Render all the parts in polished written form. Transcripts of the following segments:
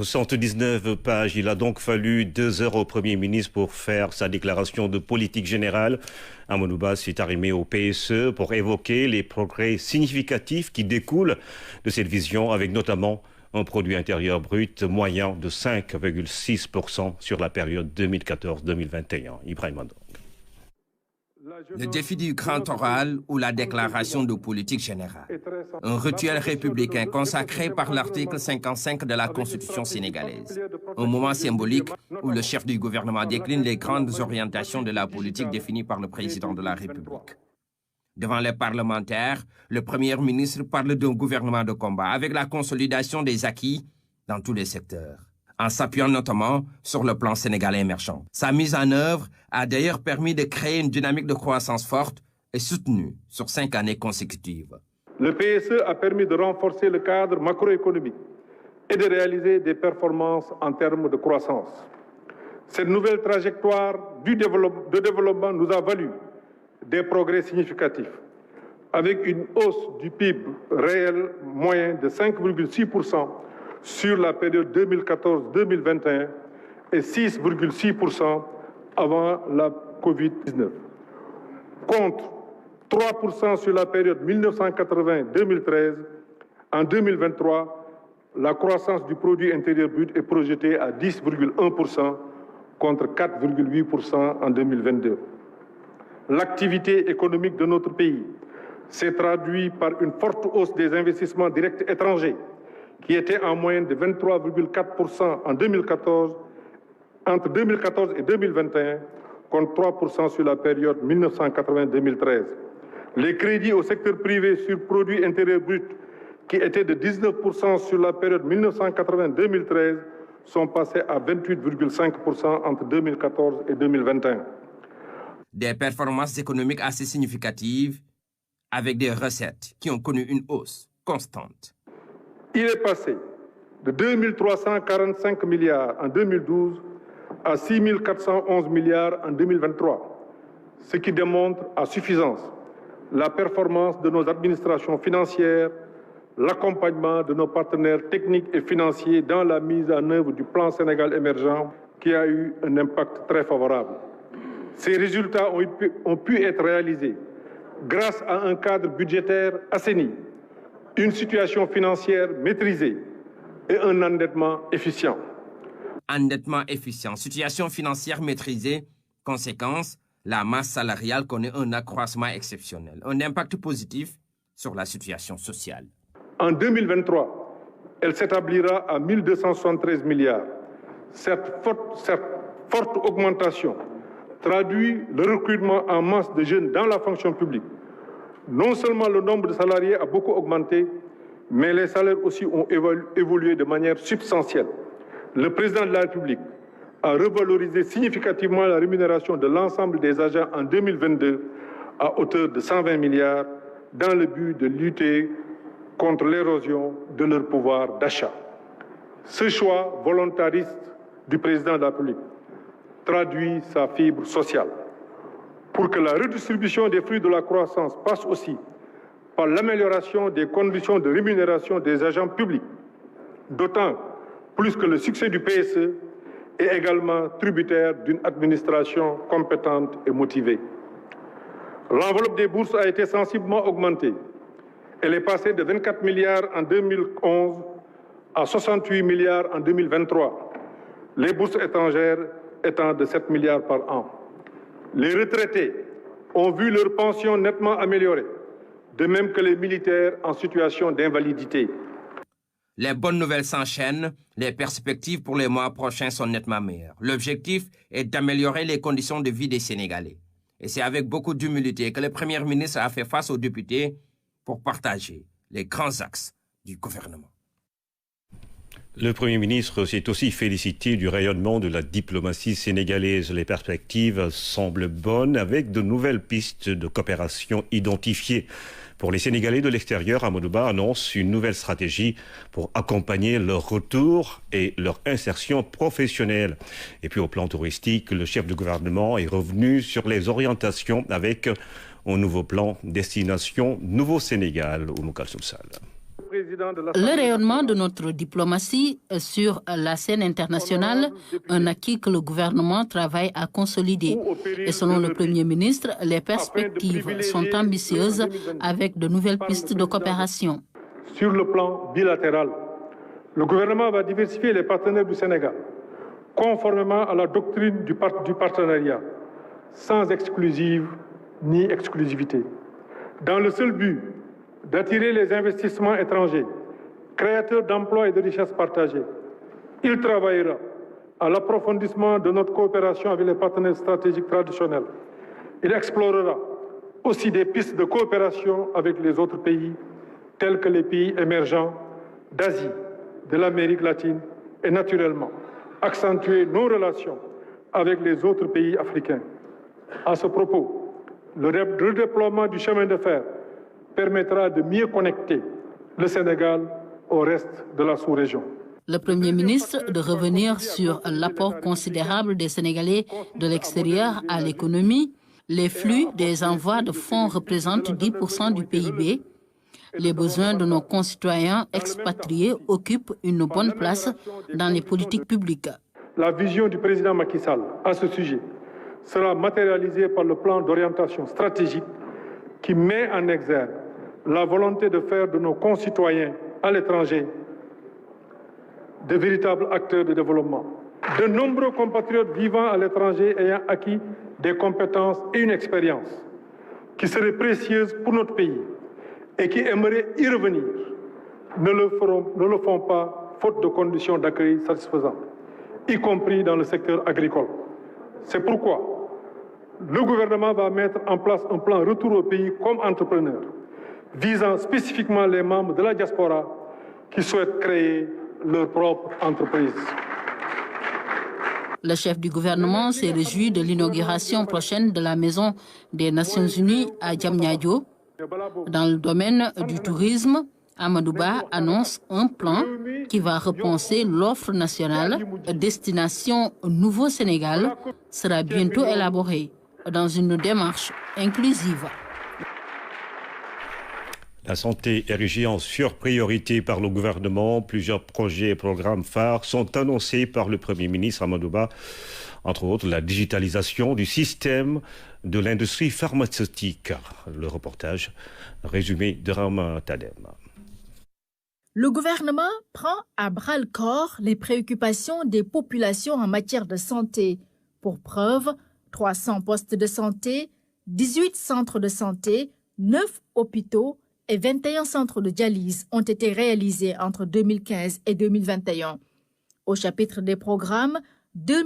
79 pages. Il a donc fallu 2 heures au Premier ministre pour faire sa déclaration de politique générale. Amadou Ba s'est arrimé au PSE pour évoquer les progrès significatifs qui découlent de cette vision, avec notamment un produit intérieur brut moyen de 5,6% sur la période 2014-2021. Ibrahim Mandong. Le défi du grand oral ou la déclaration de politique générale. Un rituel républicain consacré par l'article 55 de la Constitution sénégalaise. Un moment symbolique où le chef du gouvernement décline les grandes orientations de la politique définies par le président de la République. Devant les parlementaires, le Premier ministre parle d'un gouvernement de combat avec la consolidation des acquis dans tous les secteurs, en s'appuyant notamment sur le plan sénégalais émergent. Sa mise en œuvre a d'ailleurs permis de créer une dynamique de croissance forte et soutenue sur 5 années consécutives. Le PSE a permis de renforcer le cadre macroéconomique et de réaliser des performances en termes de croissance. Cette nouvelle trajectoire de développement nous a valu des progrès significatifs, avec une hausse du PIB réel moyen de 5,6% sur la période 2014-2021 et 6,6% avant la Covid-19. Contre 3% sur la période 1980-2013, en 2023, la croissance du produit intérieur brut est projetée à 10,1% contre 4,8% en 2022. L'activité économique de notre pays s'est traduite par une forte hausse des investissements directs étrangers, qui était en moyenne de 23,4% entre 2014 et 2021, contre 3% sur la période 1980-2013. Les crédits au secteur privé sur produit intérieur brut, qui étaient de 19% sur la période 1980-2013, sont passés à 28,5% entre 2014 et 2021. Des performances économiques assez significatives, avec des recettes qui ont connu une hausse constante. Il est passé de 2 345 milliards en 2012 à 6 411 milliards en 2023, ce qui démontre à suffisance la performance de nos administrations financières, l'accompagnement de nos partenaires techniques et financiers dans la mise en œuvre du plan Sénégal émergent qui a eu un impact très favorable. Ces résultats ont pu être réalisés grâce à un cadre budgétaire assaini, une situation financière maîtrisée et un endettement efficient. Endettement efficient, situation financière maîtrisée, conséquence, la masse salariale connaît un accroissement exceptionnel, un impact positif sur la situation sociale. En 2023, elle s'établira à 1 273 milliards. Cette forte augmentation traduit le recrutement en masse de jeunes dans la fonction publique. Non seulement le nombre de salariés a beaucoup augmenté, mais les salaires aussi ont évolué de manière substantielle. Le président de la République a revalorisé significativement la rémunération de l'ensemble des agents en 2022 à hauteur de 120 milliards dans le but de lutter contre l'érosion de leur pouvoir d'achat. Ce choix volontariste du président de la République traduit sa fibre sociale. Pour que la redistribution des fruits de la croissance passe aussi par l'amélioration des conditions de rémunération des agents publics, d'autant plus que le succès du PSE est également tributaire d'une administration compétente et motivée. L'enveloppe des bourses a été sensiblement augmentée. Elle est passée de 24 milliards en 2011 à 68 milliards en 2023. Les bourses étrangères étant de 7 milliards par an. Les retraités ont vu leur pension nettement améliorée, de même que les militaires en situation d'invalidité. Les bonnes nouvelles s'enchaînent, les perspectives pour les mois prochains sont nettement meilleures. L'objectif est d'améliorer les conditions de vie des Sénégalais. Et c'est avec beaucoup d'humilité que le Premier ministre a fait face aux députés pour partager les grands axes du gouvernement. Le Premier ministre s'est aussi félicité du rayonnement de la diplomatie sénégalaise. Les perspectives semblent bonnes avec de nouvelles pistes de coopération identifiées. Pour les Sénégalais de l'extérieur, Amadou Ba annonce une nouvelle stratégie pour accompagner leur retour et leur insertion professionnelle. Et puis au plan touristique, le chef du gouvernement est revenu sur les orientations avec un nouveau plan Destination Nouveau Sénégal au Moukal Soumsal. Le rayonnement de notre diplomatie sur la scène internationale, un acquis que le gouvernement travaille à consolider. Et selon le Premier ministre, les perspectives sont ambitieuses avec de nouvelles pistes de coopération. Sur le plan bilatéral, le gouvernement va diversifier les partenaires du Sénégal, conformément à la doctrine du partenariat, sans exclusive ni exclusivité, dans le seul but d'attirer les investissements étrangers, créateurs d'emplois et de richesses partagées. Il travaillera à l'approfondissement de notre coopération avec les partenaires stratégiques traditionnels. Il explorera aussi des pistes de coopération avec les autres pays, tels que les pays émergents d'Asie, de l'Amérique latine et naturellement accentuer nos relations avec les autres pays africains. À ce propos, le redéploiement du chemin de fer permettra de mieux connecter le Sénégal au reste de la sous-région. Le Premier ministre de revenir sur l'apport considérable des Sénégalais de l'extérieur à l'économie. Les flux des envois de fonds représentent 10% du PIB. Les besoins de nos concitoyens expatriés occupent une bonne place dans les politiques publiques. La vision du président Macky Sall à ce sujet sera matérialisée par le plan d'orientation stratégique qui met en exergue la volonté de faire de nos concitoyens à l'étranger de véritables acteurs de développement. De nombreux compatriotes vivant à l'étranger ayant acquis des compétences et une expérience qui seraient précieuses pour notre pays et qui aimeraient y revenir ne le font pas faute de conditions d'accueil satisfaisantes, y compris dans le secteur agricole. C'est pourquoi le gouvernement va mettre en place un plan retour au pays comme entrepreneur, visant spécifiquement les membres de la diaspora qui souhaitent créer leur propre entreprise. Le chef du gouvernement s'est réjoui de l'inauguration prochaine de la Maison des Nations Unies à Diamniadio. Dans le domaine du tourisme, Amadou Ba annonce un plan qui va repenser l'offre nationale. Destination Nouveau Sénégal sera bientôt élaborée dans une démarche inclusive. La santé érigée en surpriorité par le gouvernement. Plusieurs projets et programmes phares sont annoncés par le Premier ministre Amadou Ba. Entre autres, la digitalisation du système de l'industrie pharmaceutique. Le reportage résumé de Rama Tadem. Le gouvernement prend à bras-le-corps les préoccupations des populations en matière de santé. Pour preuve, 300 postes de santé, 18 centres de santé, 9 hôpitaux et 21 centres de dialyse ont été réalisés entre 2015 et 2021. Au chapitre des programmes, 2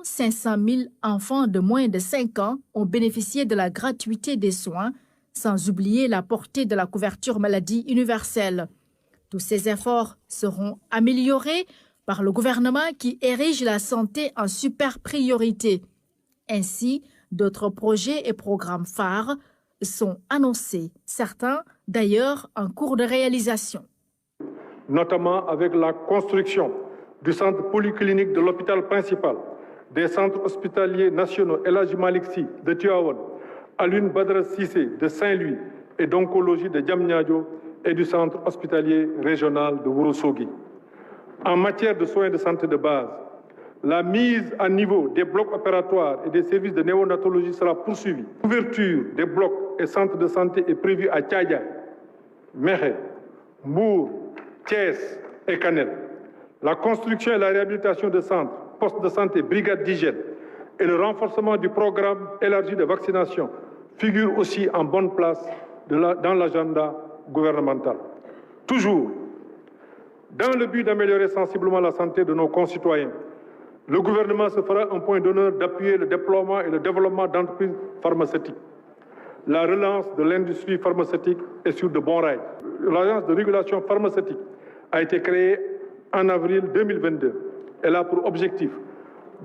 500 000 enfants de moins de 5 ans ont bénéficié de la gratuité des soins, sans oublier la portée de la couverture maladie universelle. Tous ces efforts seront améliorés par le gouvernement qui érige la santé en super priorité. Ainsi, d'autres projets et programmes phares sont annoncés, certains d'ailleurs en cours de réalisation. Notamment avec la construction du centre polyclinique de l'hôpital principal, des centres hospitaliers nationaux El Hadji Malick Sy de Tivaouane, Alioune Badara Cissé de Saint-Louis et d'oncologie de Diamniadio et du centre hospitalier régional de Ourossogui. En matière de soins de santé de base, la mise à niveau des blocs opératoires et des services de néonatologie sera poursuivie. L'ouverture des blocs et centres de santé est prévue à Thiadiaye, Mékhé, Mbour, Thiès et Kanel. La construction et la réhabilitation de centres, postes de santé, brigades d'hygiène et le renforcement du programme élargi de vaccination figurent aussi en bonne place dans l'agenda gouvernemental. Toujours, dans le but d'améliorer sensiblement la santé de nos concitoyens, le gouvernement se fera un point d'honneur d'appuyer le déploiement et le développement d'entreprises pharmaceutiques. La relance de l'industrie pharmaceutique est sur de bons rails. L'Agence de régulation pharmaceutique a été créée en avril 2022. Elle a pour objectif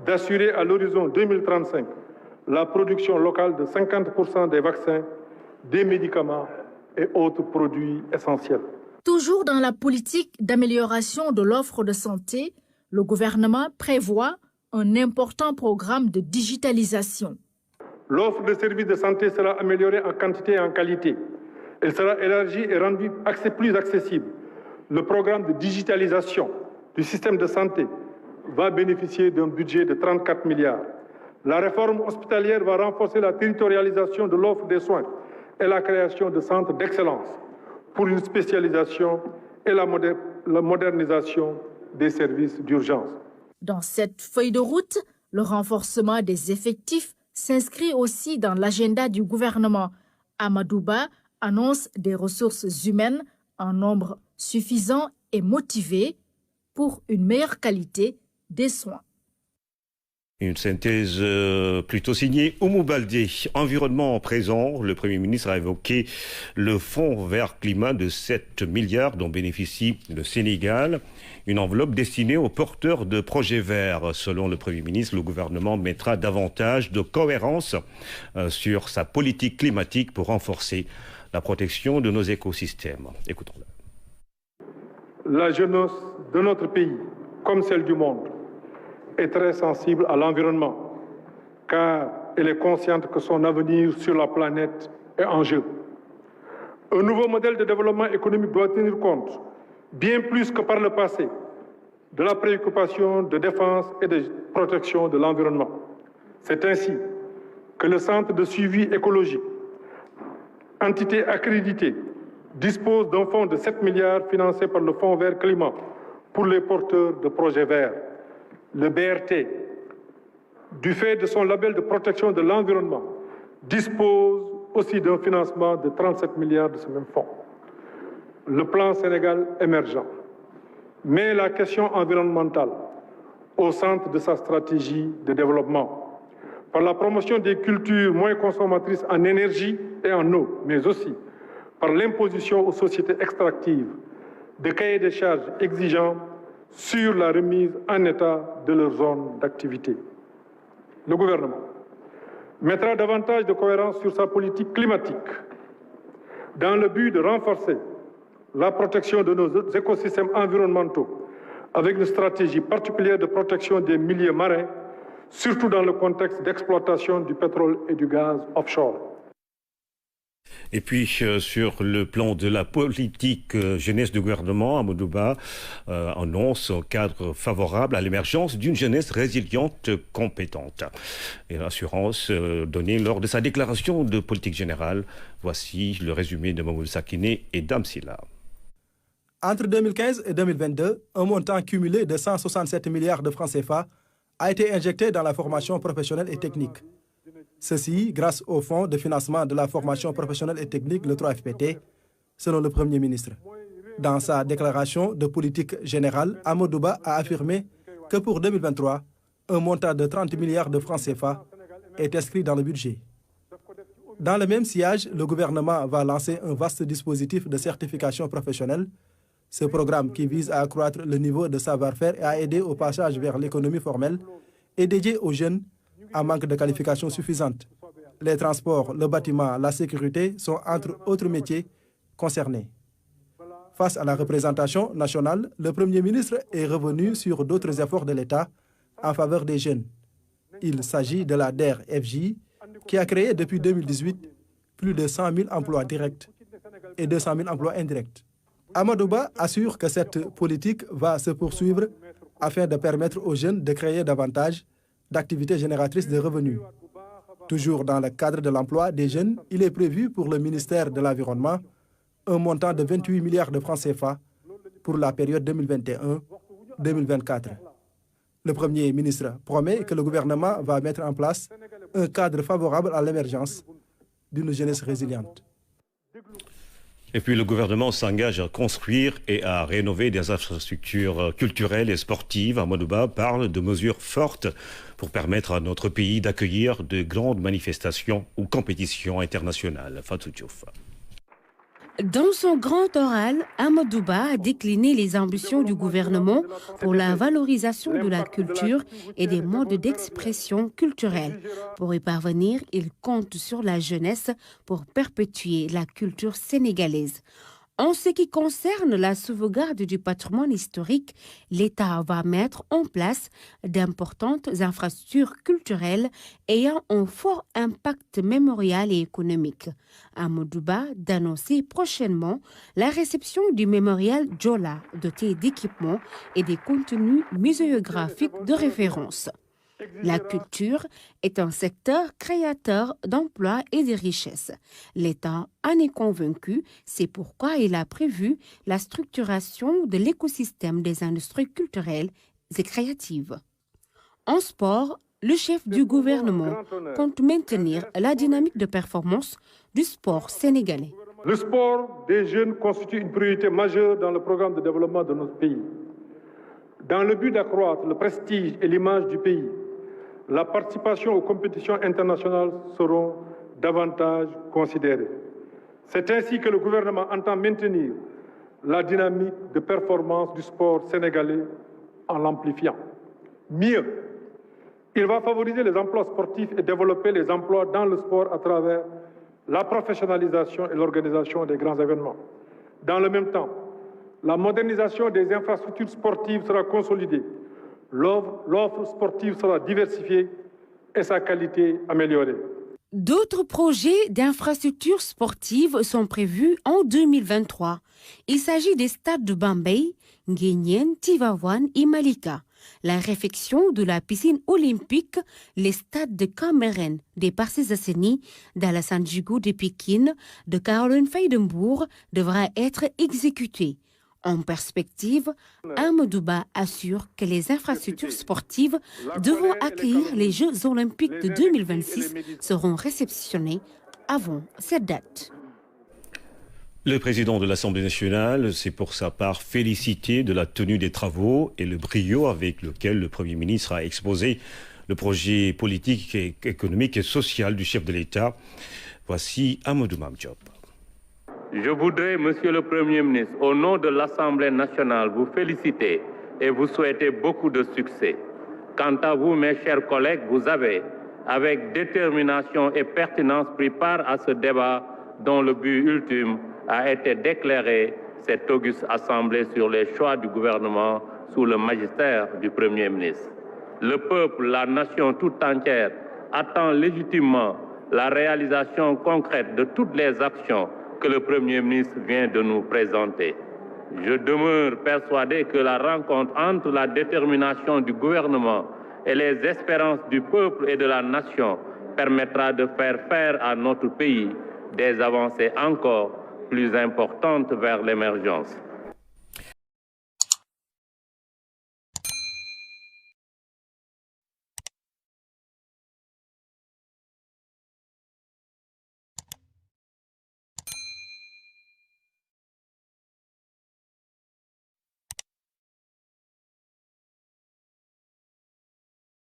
d'assurer à l'horizon 2035 la production locale de 50% des vaccins, des médicaments et autres produits essentiels. Toujours dans la politique d'amélioration de l'offre de santé, le gouvernement prévoit un important programme de digitalisation. L'offre de services de santé sera améliorée en quantité et en qualité. Elle sera élargie et rendue plus accessible. Le programme de digitalisation du système de santé va bénéficier d'un budget de 34 milliards. La réforme hospitalière va renforcer la territorialisation de l'offre des soins et la création de centres d'excellence pour une spécialisation et la modernisation des services d'urgence. Dans cette feuille de route, le renforcement des effectifs s'inscrit aussi dans l'agenda du gouvernement. Amadou Ba annonce des ressources humaines en nombre suffisant et motivé pour une meilleure qualité des soins. Une synthèse plutôt signée Oumou Baldé. Environnement présent, le Premier ministre a évoqué le fonds vert climat de 7 milliards dont bénéficie le Sénégal. Une enveloppe destinée aux porteurs de projets verts. Selon le Premier ministre, le gouvernement mettra davantage de cohérence sur sa politique climatique pour renforcer la protection de nos écosystèmes. Écoutons-le. La jeunesse de notre pays, comme celle du monde, est très sensible à l'environnement, car elle est consciente que son avenir sur la planète est en jeu. Un nouveau modèle de développement économique doit tenir compte, bien plus que par le passé, de la préoccupation de défense et de protection de l'environnement. C'est ainsi que le Centre de suivi écologique, entité accréditée, dispose d'un fonds de 7 milliards financé par le Fonds vert climat pour les porteurs de projets verts. Le BRT, du fait de son label de protection de l'environnement, dispose aussi d'un financement de 37 milliards de ce même fonds. Le plan Sénégal émergent met la question environnementale au centre de sa stratégie de développement. Par la promotion des cultures moins consommatrices en énergie et en eau, mais aussi par l'imposition aux sociétés extractives de cahiers de charges exigeants sur la remise en état de leur zone d'activité. Le gouvernement mettra davantage de cohérence sur sa politique climatique dans le but de renforcer la protection de nos écosystèmes environnementaux avec une stratégie particulière de protection des milieux marins, surtout dans le contexte d'exploitation du pétrole et du gaz offshore. Et puis, sur le plan de la politique jeunesse du gouvernement, Amadou Ba annonce un cadre favorable à l'émergence d'une jeunesse résiliente, compétente. Et l'assurance donnée lors de sa déclaration de politique générale. Voici le résumé de Mamoudou Sakine et Damsila. Entre 2015 et 2022, un montant cumulé de 167 milliards de francs CFA a été injecté dans la formation professionnelle et technique. Ceci grâce au Fonds de financement de la formation professionnelle et technique, le 3FPT, selon le Premier ministre. Dans sa déclaration de politique générale, Amadou Ba a affirmé que pour 2023, un montant de 30 milliards de francs CFA est inscrit dans le budget. Dans le même sillage, le gouvernement va lancer un vaste dispositif de certification professionnelle. Ce programme, qui vise à accroître le niveau de savoir-faire et à aider au passage vers l'économie formelle, est dédié aux jeunes en manque de qualifications suffisantes. Les transports, le bâtiment, la sécurité sont entre autres métiers concernés. Face à la représentation nationale, le Premier ministre est revenu sur d'autres efforts de l'État en faveur des jeunes. Il s'agit de la DER-FJ qui a créé depuis 2018 plus de 100 000 emplois directs et 200 000 emplois indirects. Amadou Ba assure que cette politique va se poursuivre afin de permettre aux jeunes de créer davantage d'activités génératrices de revenus. Toujours dans le cadre de l'emploi des jeunes, il est prévu pour le ministère de l'Environnement un montant de 28 milliards de francs CFA pour la période 2021-2024. Le Premier ministre promet que le gouvernement va mettre en place un cadre favorable à l'émergence d'une jeunesse résiliente. Et puis le gouvernement s'engage à construire et à rénover des infrastructures culturelles et sportives. Amadou Ba parle de mesures fortes pour permettre à notre pays d'accueillir de grandes manifestations ou compétitions internationales. Fatou Diouf. Dans son grand oral, Amadou Ba a décliné les ambitions du gouvernement pour la valorisation de la culture et des modes d'expression culturels. Pour y parvenir, il compte sur la jeunesse pour perpétuer la culture sénégalaise. En ce qui concerne la sauvegarde du patrimoine historique, l'État va mettre en place d'importantes infrastructures culturelles ayant un fort impact mémorial et économique. Amadou Ba d'annoncer prochainement la réception du mémorial Jola, doté d'équipements et des contenus muséographiques de référence. La culture est un secteur créateur d'emplois et de richesses. L'État en est convaincu, c'est pourquoi il a prévu la structuration de l'écosystème des industries culturelles et créatives. En sport, le chef du gouvernement compte maintenir la dynamique de performance du sport sénégalais. Le sport des jeunes constitue une priorité majeure dans le programme de développement de notre pays. Dans le but d'accroître le prestige et l'image du pays, la participation aux compétitions internationales seront davantage considérées. C'est ainsi que le gouvernement entend maintenir la dynamique de performance du sport sénégalais en l'amplifiant. Mieux, il va favoriser les emplois sportifs et développer les emplois dans le sport à travers la professionnalisation et l'organisation des grands événements. Dans le même temps, la modernisation des infrastructures sportives sera consolidée. L'offre sportive sera diversifiée et sa qualité améliorée. D'autres projets d'infrastructures sportives sont prévus en 2023. Il s'agit des stades de Bambey, Nguyen, Tivaouane et Malika, la réfection de la piscine olympique, les stades de Cameroun, des Parcelles Assainies, d'Alassane Djigo de Pékin, de Caroline Faye de Mbourg devra être exécutés. En perspective, Amadou Ba assure que les infrastructures sportives devant accueillir les Jeux olympiques de 2026 seront réceptionnées avant cette date. Le président de l'Assemblée nationale s'est pour sa part félicité de la tenue des travaux et le brio avec lequel le Premier ministre a exposé le projet politique, économique et social du chef de l'État. Voici Amadou Mamdiop. Je voudrais, Monsieur le Premier ministre, au nom de l'Assemblée nationale, vous féliciter et vous souhaiter beaucoup de succès. Quant à vous, mes chers collègues, vous avez, avec détermination et pertinence, pris part à ce débat dont le but ultime a été d'éclairer cette auguste Assemblée sur les choix du gouvernement sous le magistère du Premier ministre. Le peuple, la nation tout entière, attend légitimement la réalisation concrète de toutes les actions que le Premier ministre vient de nous présenter. Je demeure persuadé que la rencontre entre la détermination du gouvernement et les espérances du peuple et de la nation permettra de faire à notre pays des avancées encore plus importantes vers l'émergence.